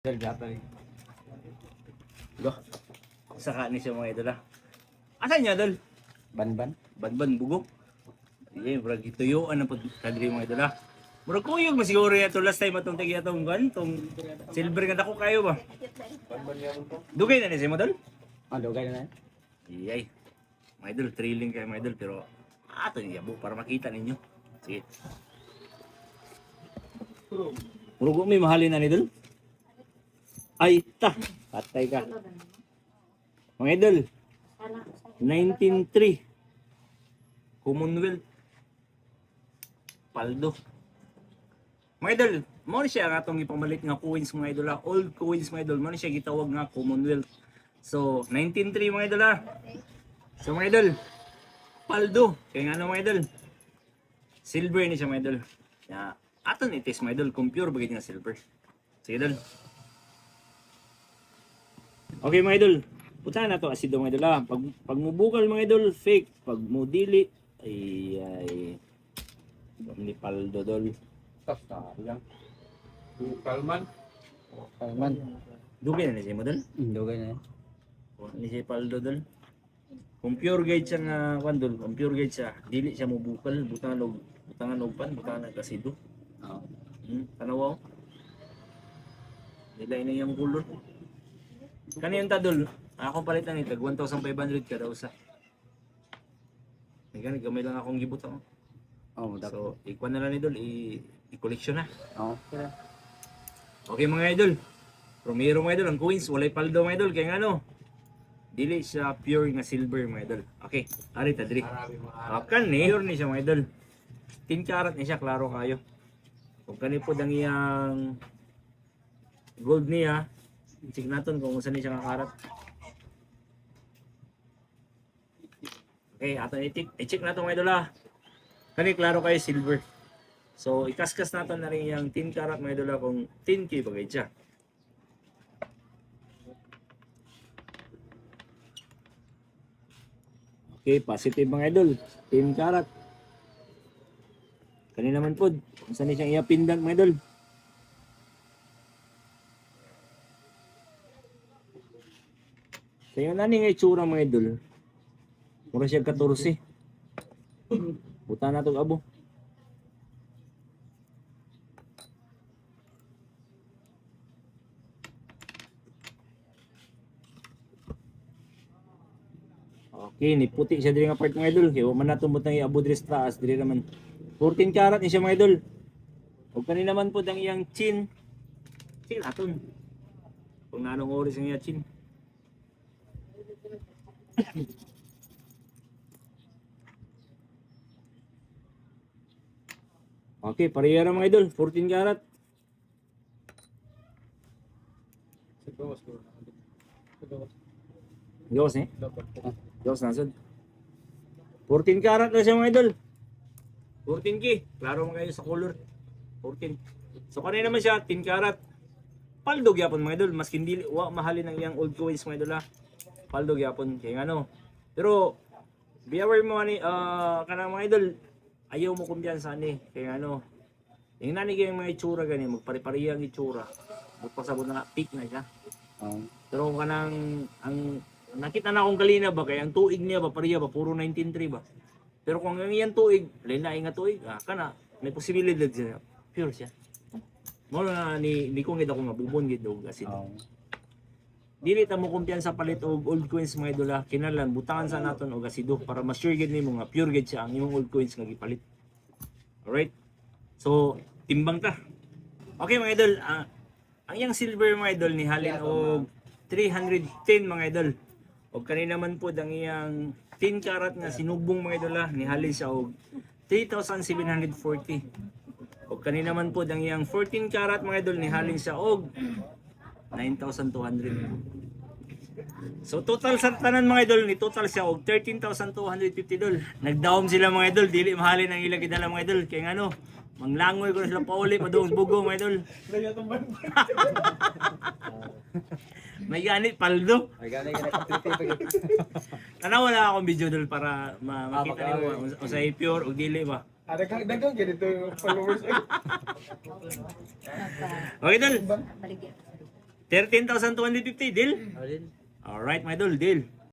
Dal dapat. Go. Saka ni siya mga idol ha. Asan niya dol? Ban-ban. Banban bugok. Iya, murag gituyuan ang pagkadiri mga idol ha. Murag kuyog mo siguro yato last time atong tagi atong gan, tong silver nga dako kayo ba? Dugay na ni siya mo dol? Dugay na. Iyay. Mga idol, thrilling kayo mga idol pero ato niya bu para makita ninyo. Sige. Murag may mahalin na ni dol. Ay, ta. Patay ka. Mga idol, 1903. Commonwealth. Paldo. Mga idol, mo siya ang atong ipamalit nga coins mga idol ha. Old coins mga idol, mo siya gitawag nga Commonwealth. So, 1903 mga idol ha. So mga idol, paldo. Kaya nga ano mga idol, silver ni siya mga idol. Kaya, aton itis mga idol, kung pure bagay nga silver. Sige idol. Okay mga idol, puntahan na to asido mga idol ha. Pag mubukal mga idol, fake. Pag mudili, ay ni paldo dol. Tasta lang. Kalman. Kalman. Dugay na ni siya mo dol. Dugay na. Ni siya paldo dol. Kung pure guide siya nga kandol, kung pure guide siya, dili siya mubukal, butangan og pan, butangan og kasido. Oo. Tanawaw. Nila ini yung kulor. Kani yung tadol, akong palitan ni tag 1,500 kada usa. May gani gamay lang akong gibutang. Oo, dapat. So, ikuan na lang idol, i-collection na. Oo. Okay mga idol. Primero mga idol, ang coins walay paldo mga idol kay ngano. Dili siya pure nga silver mga idol. Okay, ari ta diri. Akan ni pure ni siya mga idol. 10 karat ni siya, klaro kayo. Kung kani po dang iyang gold niya, check naton kung unsa ni siya nga karat. Okay, ato i-check nato mga idol ha. Kani klaro kayo silver. So ikaskas naton na rin yung 10 karat mga idol ha, kung 10K bagay siya. Okay, positive mga idol. 10 karat. Kani naman po, kung saan ni siyang iapindan mga idol. Kaya nani nga itsura mga idol. Mura siya 14. Buta na itong abo. Okay, niputi siya diri nga part mga idol. Kaya man nato butang iabo diri sa taas, diri naman. 14 karat ni siya mga idol. Ug kani naman po ang iyang chin. Sige naton. Kung anong oras ang iyang chin. Okay, pareha ra mga idol, 14 karat. Gawas eh? Gawas na sad. 14 karat na siya mga idol. 14K, klaro mo kayo sa color. 14. So kanina naman siya, 10 karat. Paldo gyapon mga idol, maskin dili wa mahalin ang iyang old coins mga idol ha. Paldo gyapon kay ano. Pero be aware mo ani kanang mga idol, ayaw mo kumpiyansa ni kay ano. Yung nani kay mga itsura gani magpare-pareha ang itsura. Magpasabot na peak na siya. Pero kung kanang ang nakita na akong kalina ba kay ang tuig niya ba pareha ba puro 19.3 ba. Pero kung ang iyang tuig, lain-lain nga tuig, kana may posibilidad siya. Pure siya. Mo na ni kung gid ako mabubon gid og asin. Dili ta mo kumpiyansa palit og old coins mga idol ha. Kinahanglan butangan sa naton og asido para ma-sure gid nimo nga pure gid siya ang imong old coins nga gipalit. Alright? So, timbang ta. Okay mga idol, ang iyang silver mga idol ni halin og 310 mga idol. Og kanina naman po ang iyang 10 karat nga sinubong mga idol ha, ni halin siya og 3,740. Og kanina naman po ang iyang 14 karat mga idol ni halin siya og 9,200. So total sa tanan mga idol ni total siya og 13,250 dol. Nagdawom sila mga idol, dili mahalin ang ilang gidala mga idol kay ngano manglangoy ko na sila pauli padung bugo mga idol. May ganit paldo. Ay gani ka Tanaw na akong video dol para makita niyo usay pure og dili ba. dagang ganito yung followers. Okay dol. Baligya. 13,250, deal? Alin? Alright, my idol, deal.